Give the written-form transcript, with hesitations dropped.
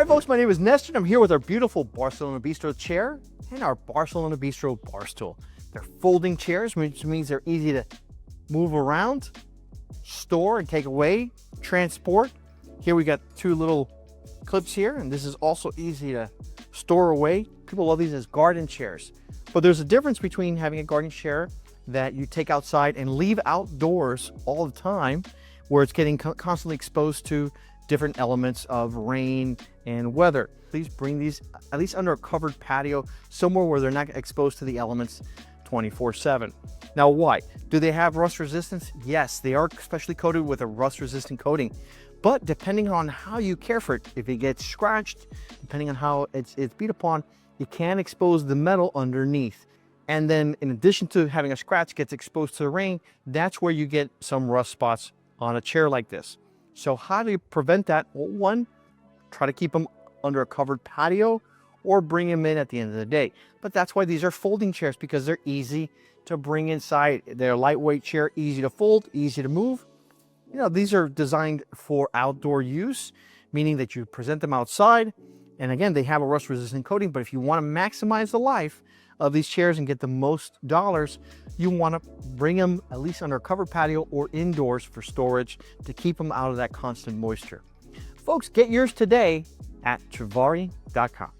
folks, my name is Nestor and I'm here with our beautiful Barcelona Bistro Chair and our Barcelona Bistro Bar Stool. They're folding chairs, which means they're easy to move around, store and take away, transport. Here we got two little clips here, and this is also easy to store away. People love these as garden chairs. But there's a difference between having a garden chair that you take outside and leave outdoors all the time, where it's getting constantly exposed to different elements of rain and weather. Please bring these at least under a covered patio, somewhere where they're not exposed to the elements 24/7. Now, why? Do they have rust resistance? Yes, they are specially coated with a rust resistant coating. But depending on how you care for it, if it gets scratched, depending on how it's beat upon, it can expose the metal underneath. And then in addition to having a scratch gets exposed to the rain, that's where you get some rust spots on a chair like this. So how do you prevent that? Well, one, try to keep them under a covered patio or bring them in at the end of the day. But that's why these are folding chairs, because they're easy to bring inside. They're a lightweight chair, easy to fold, easy to move. You know, these are designed for outdoor use, meaning that you present them outside. And again, they have a rust resistant coating, but if you want to maximize the life of these chairs and get the most dollars, you want to bring them at least under a covered patio or indoors for storage to keep them out of that constant moisture. Folks, get yours today at Trevari.com.